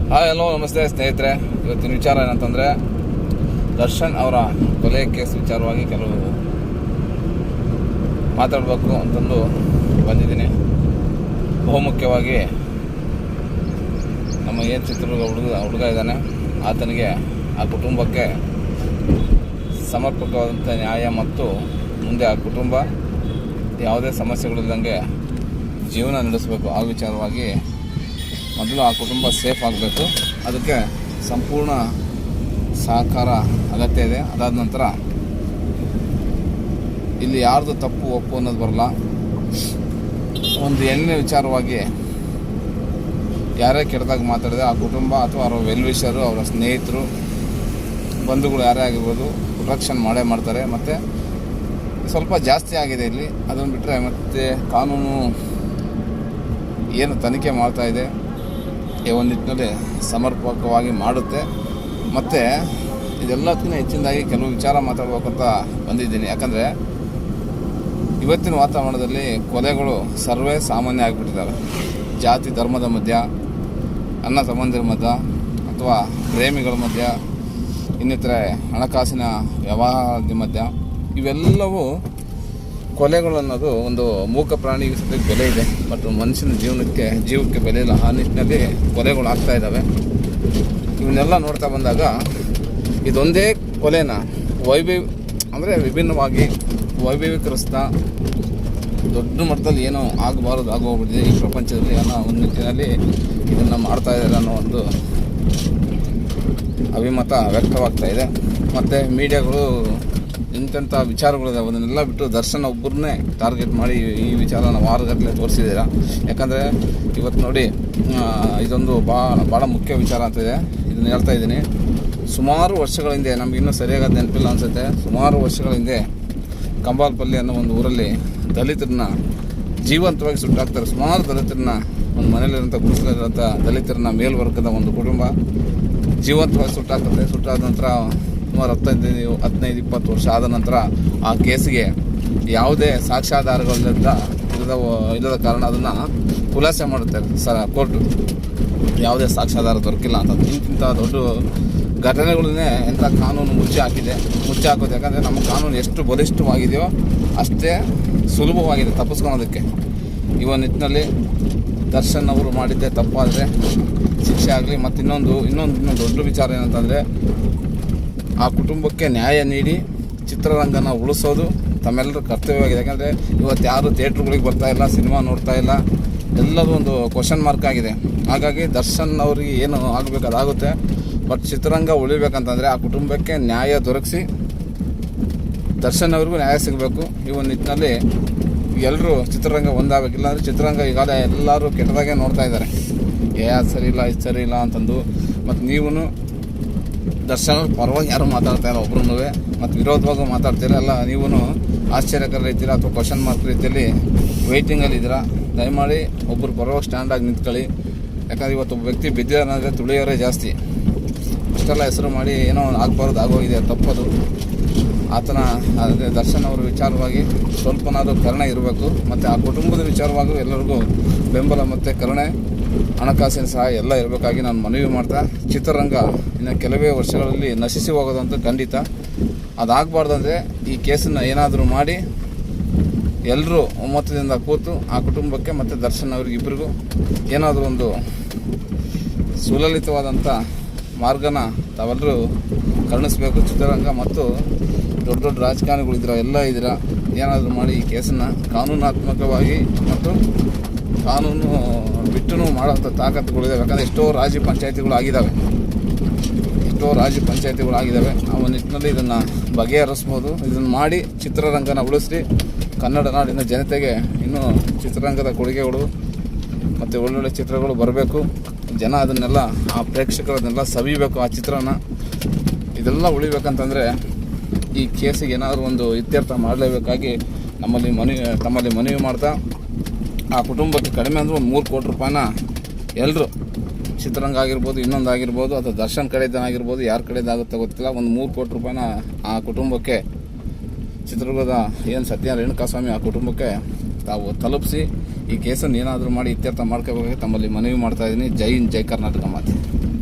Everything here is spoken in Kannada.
ಹಾಯ್ ಹಲೋ ನಮಸ್ತೆ ಸ್ನೇಹಿತರೆ. ಇವತ್ತಿನ ವಿಚಾರ ಏನಂತಂದರೆ, ದರ್ಶನ್ ಅವರ ಕೊಲೆ ಕೇಸ್ ವಿಚಾರವಾಗಿ ಕೆಲವು ಮಾತಾಡಬೇಕು ಅಂತಂದು ಬಂದಿದ್ದೀನಿ. ಬಹುಮುಖ್ಯವಾಗಿ ನಮ್ಮ ಏನು ಚಿತ್ರದುರ್ಗ ಹುಡುಗ ಇದ್ದಾನೆ, ಆತನಿಗೆ ಆ ಕುಟುಂಬಕ್ಕೆ ಸಮರ್ಪಕವಾದಂಥ ನ್ಯಾಯ ಮತ್ತು ಮುಂದೆ ಆ ಕುಟುಂಬ ಯಾವುದೇ ಸಮಸ್ಯೆಗಳಿಲ್ಲದಂಗೆ ಜೀವನ ನಡೆಸಬೇಕು. ಆ ವಿಚಾರವಾಗಿ ಮೊದಲು ಆ ಕುಟುಂಬ ಸೇಫ್ ಆಗಬೇಕು. ಅದಕ್ಕೆ ಸಂಪೂರ್ಣ ಸಹಕಾರ ಅಗತ್ಯ ಇದೆ. ಅದಾದ ನಂತರ ಇಲ್ಲಿ ಯಾರ್ದು ತಪ್ಪು ಒಪ್ಪು ಅನ್ನೋದು ಬರಲ್ಲ. ಒಂದು ಹೆಣ್ಣಿನ ವಿಚಾರವಾಗಿ ಯಾರೇ ಕೆಟ್ಟದಾಗ ಮಾತಾಡಿದೆ ಆ ಕುಟುಂಬ ಅಥವಾ ಅವರ ವೆಲ್ವಿಷರು, ಅವರ ಸ್ನೇಹಿತರು, ಬಂಧುಗಳು ಯಾರೇ ಆಗಿರ್ಬೋದು ಪ್ರೊಟೆಕ್ಷನ್ ಮಾಡೇ ಮಾಡ್ತಾರೆ. ಮತ್ತು ಸ್ವಲ್ಪ ಜಾಸ್ತಿ ಆಗಿದೆ ಇಲ್ಲಿ. ಅದನ್ನು ಬಿಟ್ಟರೆ ಮತ್ತು ಕಾನೂನು ಏನು ತನಿಖೆ ಮಾಡ್ತಾಯಿದೆ ಒಂದು ನಿಟ್ಟಿನಲ್ಲಿ ಸಮರ್ಪಕವಾಗಿ ಮಾಡುತ್ತೆ. ಮತ್ತು ಇದೆಲ್ಲದಕ್ಕಿಂತ ಹೆಚ್ಚಿನದಾಗಿ ಕೆಲವು ವಿಚಾರ ಮಾತಾಡ್ಬೇಕಂತ ಬಂದಿದ್ದೀನಿ. ಯಾಕಂದರೆ ಇವತ್ತಿನ ವಾತಾವರಣದಲ್ಲಿ ಕೊಲೆಗಳು ಸರ್ವೇ ಸಾಮಾನ್ಯ ಆಗಿಬಿಟ್ಟಿದ್ದಾವೆ. ಜಾತಿ ಧರ್ಮದ ಮಧ್ಯ, ಅಣ್ಣ ತಮ್ಮಂದಿರ ಮಧ್ಯ ಅಥವಾ ಪ್ರೇಮಿಗಳ ಮಧ್ಯ, ಇನ್ನಿತರೆ ಹಣಕಾಸಿನ ವ್ಯವಹಾರದ ಮಧ್ಯ, ಇವೆಲ್ಲವೂ ಕೊಲೆಗಳು ಅನ್ನೋದು ಒಂದು ಮೂಕ ಪ್ರಾಣಿ ಬೆಲೆ ಇದೆ. ಬಟ್ ಮನುಷ್ಯನ ಜೀವಕ್ಕೆ ಬೆಲೆ ಇಲ್ಲ. ಆ ನಿಟ್ಟಿನಲ್ಲಿ ಕೊಲೆಗಳು ಆಗ್ತಾ ಇದ್ದಾವೆ. ಇವನ್ನೆಲ್ಲ ನೋಡ್ತಾ ಬಂದಾಗ ಇದೊಂದೇ ಕೊಲೆನ ವಿಭಿನ್ನವಾಗಿ ವೈಭವೀಕರಿಸ್ತಾ ದೊಡ್ಡ ಮಟ್ಟದಲ್ಲಿ ಏನೋ ಆಗಬಾರದು ಆಗೋಗ್ಬಿಟ್ಟಿದೆ ಈ ಪ್ರಪಂಚದಲ್ಲಿ ಅನ್ನೋ ಒಂದು ನಿಟ್ಟಿನಲ್ಲಿ ಇದನ್ನು ಮಾಡ್ತಾ ಇದ್ದಾರೆ ಅನ್ನೋ ಒಂದು ಅಭಿಮತ ವ್ಯಕ್ತವಾಗ್ತಾ ಇದೆ. ಮತ್ತು ಮೀಡಿಯಾಗಳು ಇಂಥ ವಿಚಾರಗಳಿದೆ ಅದನ್ನೆಲ್ಲ ಬಿಟ್ಟು ದರ್ಶನ್ ಒಬ್ಬರನ್ನೇ ಟಾರ್ಗೆಟ್ ಮಾಡಿ ಈ ವಿಚಾರನ ವಾರಗಟ್ಟಲೆ ತೋರಿಸಿದ್ದೀರಾ. ಯಾಕಂದರೆ ಇವತ್ತು ನೋಡಿ, ಇದೊಂದು ಭಾಳ ಮುಖ್ಯ ವಿಚಾರ ಅಂತಿದೆ. ಇದನ್ನು ಹೇಳ್ತಾ ಇದ್ದೀನಿ. ಸುಮಾರು ವರ್ಷಗಳ ಹಿಂದೆ, ನಮ್ಗೆ ಇನ್ನೂ ಸರಿಯಾಗಿ ನೆನಪಿಲ್ಲ ಅನಿಸುತ್ತೆ, ಸುಮಾರು ವರ್ಷಗಳ ಹಿಂದೆ ಕಂಬಾಲ್ಪಲ್ಲಿ ಅನ್ನೋ ಒಂದು ಊರಲ್ಲಿ ದಲಿತರನ್ನ ಜೀವಂತವಾಗಿ ಸುಟ್ಟಾಕ್ತಾರೆ. ಸುಮಾರು ದಲಿತರನ್ನ ಒಂದು ಮನೇಲಿರೋಂಥ ಗುಡಿಸಲಿರೋಂಥ ದಲಿತರನ್ನ ಮೇಲ್ವರ್ಗದ ಒಂದು ಕುಟುಂಬ ಜೀವಂತವಾಗಿ ಸುಟ್ಟಾಕ್ತದೆ. ಸುಟ್ಟಾದ ನಂತರ ಸುಮಾರು 15-20 ವರ್ಷ ಆದ ನಂತರ ಆ ಕೇಸಿಗೆ ಯಾವುದೇ ಸಾಕ್ಷ್ಯಾಧಾರಗಳಿಲ್ಲದ ಕಾರಣ ಅದನ್ನು ಖುಲಾಸೆ ಮಾಡುತ್ತೆ ಕೋರ್ಟು. ಯಾವುದೇ ಸಾಕ್ಷ್ಯಾಧಾರ ದೊರಕಿಲ್ಲ ಅಂತ. ಇಂಥ ದೊಡ್ಡ ಘಟನೆಗಳನ್ನೇ ಎಂಥ ಕಾನೂನು ಮುಚ್ಚಿ ಹಾಕೋದು. ಯಾಕಂದರೆ ನಮ್ಮ ಕಾನೂನು ಎಷ್ಟು ಬಲಿಷ್ಠವಾಗಿದೆಯೋ ಅಷ್ಟೇ ಸುಲಭವಾಗಿದೆ ತಪ್ಪಿಸ್ಕೊಳೋದಕ್ಕೆ. ಇವನ್ ನಿಟ್ಟಿನಲ್ಲಿ ದರ್ಶನ್ ಅವರು ಮಾಡಿದ್ದೇ ತಪ್ಪಾದರೆ ಶಿಕ್ಷೆ ಆಗಲಿ. ಮತ್ತು ಇನ್ನೊಂದು ದೊಡ್ಡ ವಿಚಾರ ಏನಂತಂದರೆ, ಆ ಕುಟುಂಬಕ್ಕೆ ನ್ಯಾಯ ನೀಡಿ ಚಿತ್ರರಂಗನ ಉಳಿಸೋದು ತಮ್ಮೆಲ್ಲರ ಕರ್ತವ್ಯವಾಗಿದೆ. ಯಾಕಂದರೆ ಇವತ್ತು ಯಾರು ಥಿಯೇಟ್ರುಗಳಿಗೆ ಬರ್ತಾ ಇಲ್ಲ, ಸಿನಿಮಾ ನೋಡ್ತಾ ಇಲ್ಲ, ಎಲ್ಲದೂ ಒಂದು ಕ್ವಶನ್ ಮಾರ್ಕ್ ಆಗಿದೆ. ಹಾಗಾಗಿ ದರ್ಶನ್ ಅವ್ರಿಗೆ ಏನು ಆಗಬೇಕು ಅದಾಗುತ್ತೆ. ಬಟ್ ಚಿತ್ರರಂಗ ಉಳಿಬೇಕಂತಂದರೆ ಆ ಕುಟುಂಬಕ್ಕೆ ನ್ಯಾಯ ದೊರಕಿಸಿ ದರ್ಶನ್ ಅವ್ರಿಗೂ ನ್ಯಾಯ ಸಿಗಬೇಕು. ಈ ಒಂದು ನಿಟ್ಟಿನಲ್ಲಿ ಎಲ್ಲರೂ ಚಿತ್ರರಂಗ ಒಂದಾಗಬೇಕು. ಇಲ್ಲಾಂದರೆ ಚಿತ್ರರಂಗ ಈಗಾಗಲೇ ಎಲ್ಲರೂ ಕೆಟ್ಟದಾಗೆ ನೋಡ್ತಾ ಇದ್ದಾರೆ. ಅದು ಸರಿ ಇಲ್ಲ, ಇದು ಸರಿ ಇಲ್ಲ ಅಂತಂದು. ಮತ್ತು ನೀವು ದರ್ಶನ್ ಅವ್ರ ಪರವಾಗಿ ಯಾರು ಮಾತಾಡ್ತಾ ಇಲ್ಲ ಒಬ್ರು, ಮತ್ತು ವಿರೋಧವಾಗಿ ಮಾತಾಡ್ತೀರ ಎಲ್ಲ. ನೀವು ಆಶ್ಚರ್ಯಕರ ರೀತಿಯಲ್ಲಿ ಅಥವಾ ಕ್ವಶನ್ ಮಾರ್ಕ್ ರೀತಿಯಲ್ಲಿ ವೆಯ್ಟಿಂಗಲ್ಲಿದ್ದೀರಾ. ದಯಮಾಡಿ ಒಬ್ಬರು ಪರವಾಗಿ ಸ್ಟ್ಯಾಂಡಾಗಿ ನಿಂತ್ಕೊಳ್ಳಿ. ಯಾಕಂದರೆ ಇವತ್ತು ಒಬ್ಬ ವ್ಯಕ್ತಿ ಬಿದ್ದಿರೋದಂದರೆ ತುಳಿಯೋರೇ ಜಾಸ್ತಿ. ಅಷ್ಟೆಲ್ಲ ಹೆಸರು ಮಾಡಿ ಏನೋ ಆಗಬಾರ್ದು ಆಗೋಗಿದೆ, ತಪ್ಪದು. ಆತನ ಅದೇ ದರ್ಶನ್ ಅವರ ವಿಚಾರವಾಗಿ ಸ್ವಲ್ಪನಾದರೂ ಕರುಣೆ ಇರಬೇಕು. ಮತ್ತು ಆ ಕುಟುಂಬದ ವಿಚಾರವಾಗೂ ಎಲ್ಲರಿಗೂ ಬೆಂಬಲ ಮತ್ತು ಕರುಣೆ, ಹಣಕಾಸಿನ ಸಹಾಯ ಎಲ್ಲ ಇರಬೇಕಾಗಿ ನಾನು ಮನವಿ ಮಾಡ್ತಾ, ಚಿತ್ರರಂಗ ಇನ್ನು ಕೆಲವೇ ವರ್ಷಗಳಲ್ಲಿ ನಶಿಸಿ ಹೋಗೋದಂತೂ ಖಂಡಿತ. ಅದಾಗಬಾರ್ದಂದರೆ ಈ ಕೇಸನ್ನು ಏನಾದರೂ ಮಾಡಿ ಎಲ್ಲರೂ ಒಮ್ಮತದಿಂದ ಕೂತು ಆ ಕುಟುಂಬಕ್ಕೆ ಮತ್ತು ದರ್ಶನ್ ಅವ್ರಿಗಿಬ್ಬರಿಗೂ ಏನಾದರೂ ಒಂದು ಸುಲಲಿತವಾದಂಥ ಮಾರ್ಗನ ತಾವೆಲ್ಲರೂ ಕರುಣಿಸಬೇಕು. ಚಿತ್ರರಂಗ ಮತ್ತು ದೊಡ್ಡ ರಾಜಕಾರಣಿಗಳಿದ್ದೀರ, ಎಲ್ಲ ಇದ್ದೀರ, ಏನಾದರೂ ಮಾಡಿ ಈ ಕೇಸನ್ನು ಕಾನೂನಾತ್ಮಕವಾಗಿ ಮತ್ತು ಕಾನೂನು ಬಿಟ್ಟು ಮಾಡೋಂಥ ತಾಕತ್ತುಗಳಿದ್ದಾವೆ. ಯಾಕಂದರೆ ಎಷ್ಟೋ ರಾಜ್ಯ ಪಂಚಾಯತಿಗಳು ಆಗಿದ್ದಾವೆ. ಆ ಒಂದು ನಿಟ್ಟಿನಲ್ಲಿ ಇದನ್ನು ಬಗೆಹರಿಸ್ಬೋದು. ಇದನ್ನು ಮಾಡಿ ಚಿತ್ರರಂಗನ ಉಳಿಸಿ ಕನ್ನಡ ನಾಡಿನ ಜನತೆಗೆ ಇನ್ನೂ ಚಿತ್ರರಂಗದ ಕೊಡುಗೆಗಳು ಮತ್ತು ಒಳ್ಳೊಳ್ಳೆ ಚಿತ್ರಗಳು ಬರಬೇಕು. ಜನ ಅದನ್ನೆಲ್ಲ, ಆ ಪ್ರೇಕ್ಷಕರನ್ನೆಲ್ಲ ಸವಿಬೇಕು ಆ ಚಿತ್ರನ. ಇದೆಲ್ಲ ಉಳಿಬೇಕಂತಂದರೆ ಈ ಕೇಸಿಗೆ ಏನಾದರೂ ಒಂದು ಇತ್ಯರ್ಥ ಮಾಡಲೇಬೇಕಾಗಿ ತಮ್ಮಲ್ಲಿ ಮನವಿ ಮಾಡ್ತಾ, ಆ ಕುಟುಂಬಕ್ಕೆ ಕಡಿಮೆ ಅಂದರೆ ಒಂದು 3 ಕೋಟಿ ರೂಪಾಯಿನ ಎಲ್ಲರೂ, ಚಿತ್ರರಂಗ ಆಗಿರ್ಬೋದು, ಇನ್ನೊಂದಾಗಿರ್ಬೋದು, ಅಥವಾ ದರ್ಶನ್ ಕಡೆದಾಗಿರ್ಬೋದು, ಯಾರ ಕಡೆದಾಗುತ್ತೋ ಗೊತ್ತಿಲ್ಲ, ಒಂದು 3 ಕೋಟಿ ರೂಪಾಯಿನ ಆ ಕುಟುಂಬಕ್ಕೆ, ಚಿತ್ರದುರ್ಗದ ಏನು ಸತ್ಯ ರೇಣುಕಾಸ್ವಾಮಿ ಆ ಕುಟುಂಬಕ್ಕೆ ತಾವು ತಲುಪಿಸಿ ಈ ಕೇಸನ್ನು ಏನಾದರೂ ಮಾಡಿ ಇತ್ಯರ್ಥ ಮಾಡ್ಕೋಬೇಕು ತಮ್ಮಲ್ಲಿ ಮನವಿ ಮಾಡ್ತಾ ಇದ್ದೀನಿ. ಜೈ ಹಿಂದ್, ಜೈ ಕರ್ನಾಟಕ ಮಾತೆ.